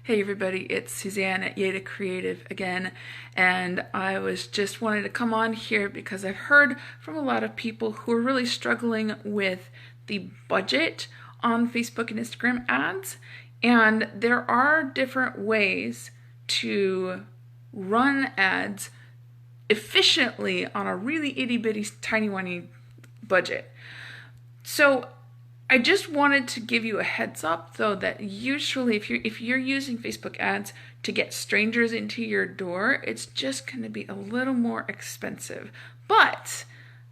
Hey everybody, it's Suzanne at Yeda Creative again, and I was just wanting to come on here because I've heard from a lot of people who are really struggling with the budget on Facebook and Instagram ads, and there are different ways to run ads efficiently on a really itty-bitty tiny-whiny budget. So I just wanted to give you a heads up though that usually if you're using Facebook ads to get strangers into your door, it's just going to be a little more expensive. But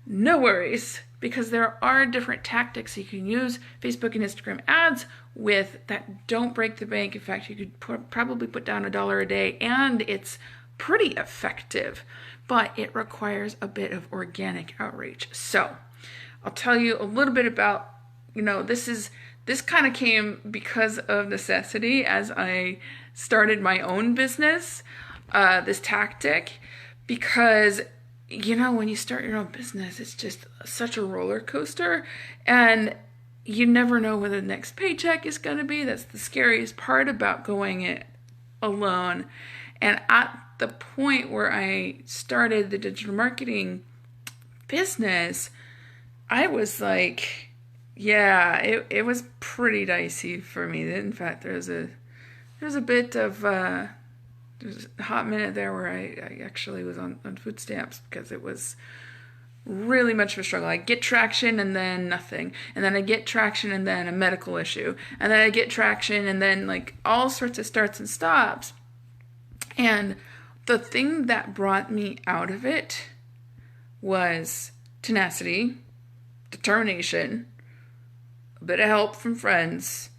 no worries, because there are different tactics you can use Facebook and Instagram ads with that don't break the bank. In fact, you could probably put down $1 a day and it's pretty effective, but it requires a bit of organic outreach. So I'll tell you a little bit about this kind of came because of necessity as I started my own business, this tactic, because, when you start your own business, it's just such a roller coaster and you never know where the next paycheck is going to be. That's the scariest part about going it alone. And at the point where I started the digital marketing business, I was like, yeah, it was pretty dicey for me. In fact, there was a bit of there was a hot minute there where I actually was on food stamps because it was really much of a struggle. I get traction and then nothing, and then I get traction and then a medical issue, and then I get traction and then like all sorts of starts and stops. And the thing that brought me out of it was tenacity, determination, a bit of help from friends,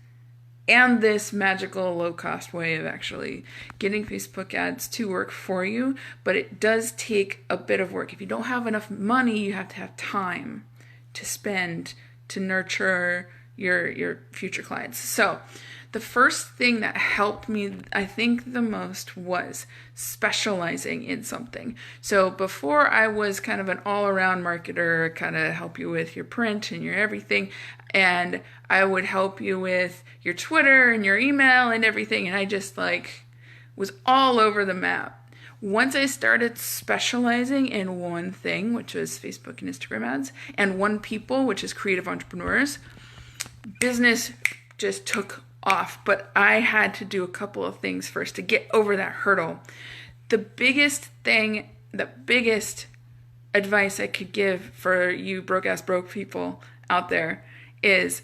and this magical low-cost way of actually getting Facebook ads to work for you. But it does take a bit of work. If you don't have enough money, you have to have time to spend to nurture your future clients. So the first thing that helped me, I think, the most was specializing in something. So before I was kind of an all-around marketer, kind of help you with your print and your everything, and I would help you with your Twitter and your email and everything, and I just was all over the map. Once I started specializing in one thing, which was Facebook and Instagram ads, and one people, which is creative entrepreneurs, business just took off. But I had to do a couple of things first to get over that hurdle. The biggest advice I could give for you broke people out there is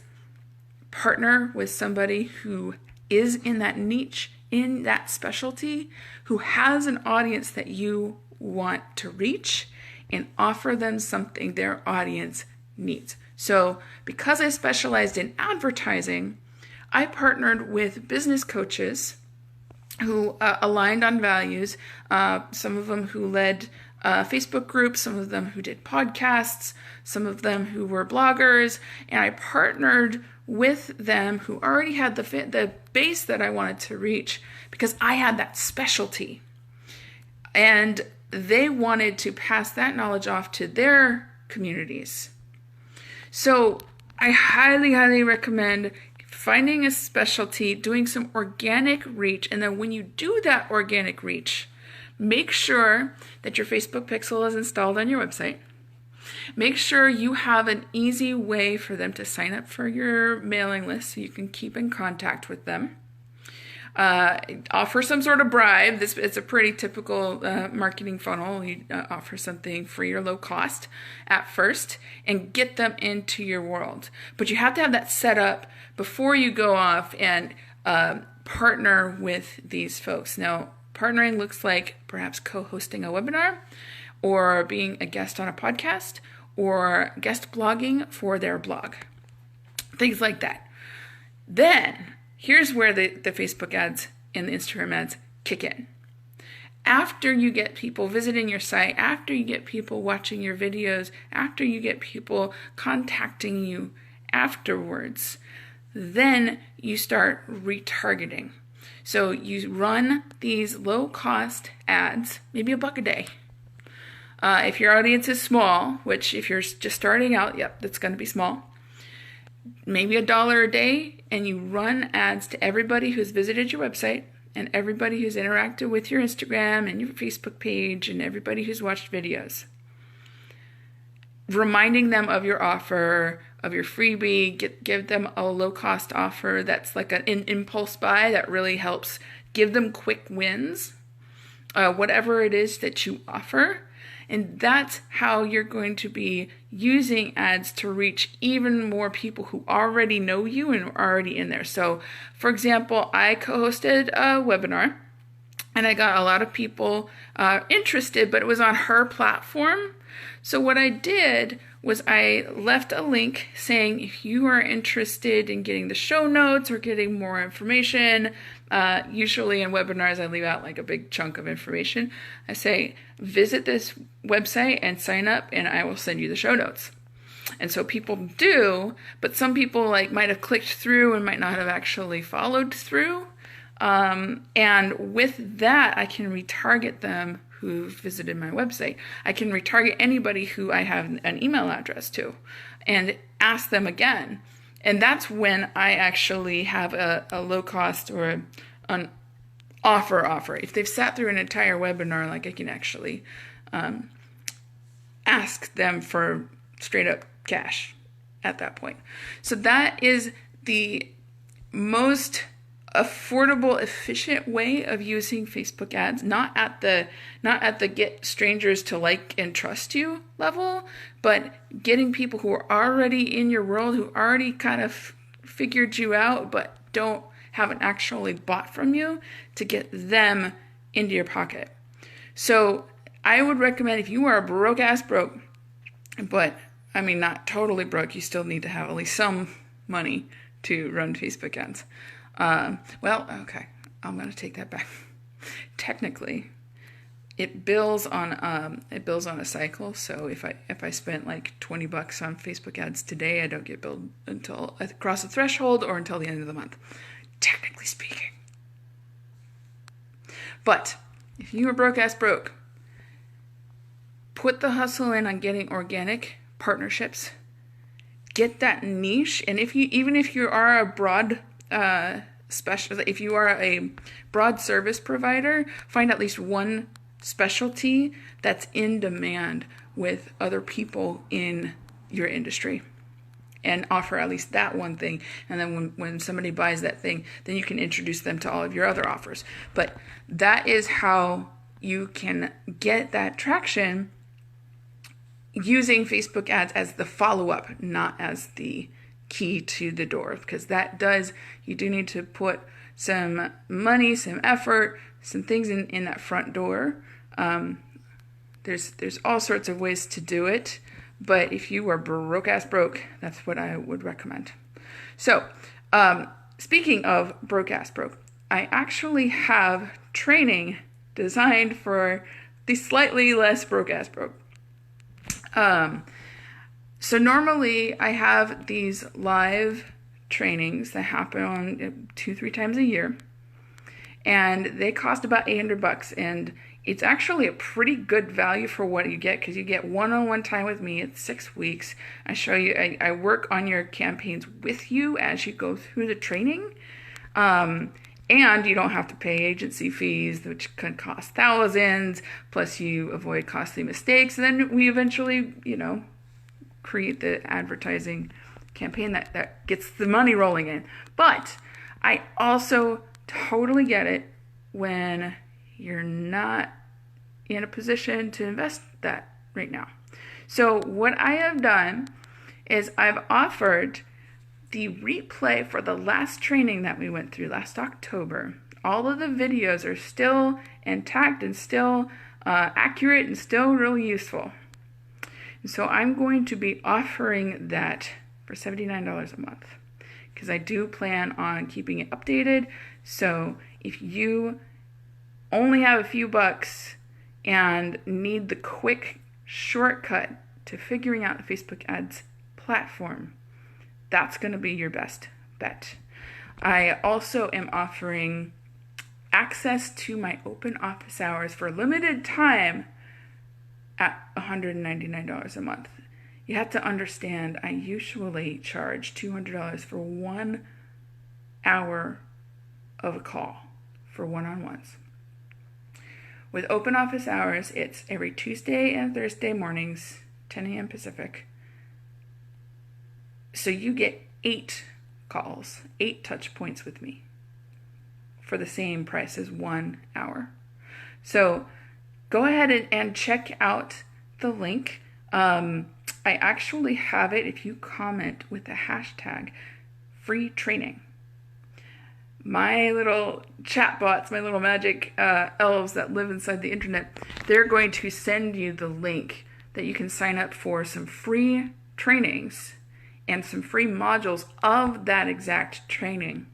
partner with somebody who is in that niche, in that specialty, who has an audience that you want to reach, and offer them something their audience needs. So because I specialized in advertising, I partnered with business coaches who aligned on values, some of them who led Facebook groups, some of them who did podcasts, some of them who were bloggers, and I partnered with them who already had the base that I wanted to reach because I had that specialty. And they wanted to pass that knowledge off to their communities. So I highly, highly recommend finding a specialty, doing some organic reach, and then when you do that organic reach, make sure that your Facebook pixel is installed on your website. Make sure you have an easy way for them to sign up for your mailing list so you can keep in contact with them. Offer some sort of bribe. It's a pretty typical marketing funnel. You offer something free or low cost at first and get them into your world. But you have to have that set up before you go off and partner with these folks. Now, partnering looks like perhaps co-hosting a webinar or being a guest on a podcast or guest blogging for their blog. Things like that. Then here's where the Facebook ads and the Instagram ads kick in. After you get people visiting your site, after you get people watching your videos, after you get people contacting you afterwards, then you start retargeting. So you run these low-cost ads, maybe $1 a day. If your audience is small, which if you're just starting out, that's going to be small. Maybe $1 a day, and you run ads to everybody who's visited your website and everybody who's interacted with your Instagram and your Facebook page and everybody who's watched videos. Reminding them of your offer, of your freebie, give them a low-cost offer that's like an impulse buy that really helps give them quick wins, whatever it is that you offer. And that's how you're going to be using ads to reach even more people who already know you and are already in there. So, for example, I co-hosted a webinar and I got a lot of people interested, but it was on her platform. So what I did was I left a link saying if you are interested in getting the show notes or getting more information, usually in webinars I leave out like a big chunk of information. I say visit this website and sign up and I will send you the show notes. And so people do, but some people might have clicked through and might not have actually followed through. And with that, I can retarget them who visited my website. I can retarget anybody who I have an email address to and ask them again. And that's when I actually have a low cost or an offer. If they've sat through an entire webinar, I can actually ask them for straight up cash at that point. So that is the most affordable, efficient way of using Facebook ads, not at the get strangers to like and trust you level, but getting people who are already in your world, who already kind of figured you out, but haven't actually bought from you, to get them into your pocket. So I would recommend, if you are broke, but I mean not totally broke, you still need to have at least some money to run Facebook ads. Okay, I'm going to take that back. Technically, it bills on a cycle. So if I spent like $20 on Facebook ads today, I don't get billed until I cross the threshold or until the end of the month, technically speaking. But if you are broke, put the hustle in on getting organic partnerships. Get that niche, and if you are a broad if you are a broad service provider, find at least one specialty that's in demand with other people in your industry and offer at least that one thing. And then when somebody buys that thing, then you can introduce them to all of your other offers. But that is how you can get that traction, using Facebook ads as the follow-up, not as the key to the door, because you do need to put some money, some effort, some things in that front door. There's all sorts of ways to do it, but if you are broke, that's what I would recommend. So, speaking of broke, I actually have training designed for the slightly less broke. So normally I have these live trainings that happen on 2-3 times a year, and they cost about $800, and it's actually a pretty good value for what you get, because you get one-on-one time with me. It's 6 weeks. I show you, I work on your campaigns with you as you go through the training, and you don't have to pay agency fees, which could cost thousands, plus you avoid costly mistakes, and then we eventually, create the advertising campaign that gets the money rolling in. But I also totally get it when you're not in a position to invest that right now. So what I have done is I've offered the replay for the last training that we went through last October. All of the videos are still intact and still accurate and still really useful. So I'm going to be offering that for $79 a month, because I do plan on keeping it updated. So if you only have a few bucks and need the quick shortcut to figuring out the Facebook ads platform, that's going to be your best bet. I also am offering access to my open office hours for a limited time at $199 a month. You have to understand, I usually charge $200 for 1 hour of a call for one-on-ones. With open office hours, it's every Tuesday and Thursday mornings, 10 a.m. Pacific. So you get 8 calls, 8 touch points with me for the same price as 1 hour. So go ahead and check out the link. I actually have it if you comment with the hashtag free training. My little chatbots, my little magic elves that live inside the internet, they're going to send you the link that you can sign up for some free trainings and some free modules of that exact training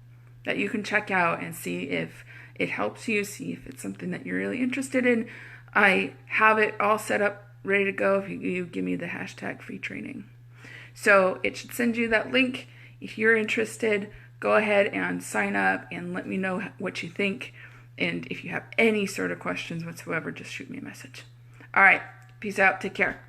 that you can check out and see if it helps you, see if it's something that you're really interested in. I have it all set up, ready to go if you give me the hashtag free training. So it should send you that link. If you're interested, go ahead and sign up and let me know what you think. And if you have any sort of questions whatsoever, just shoot me a message. All right, peace out. Take care.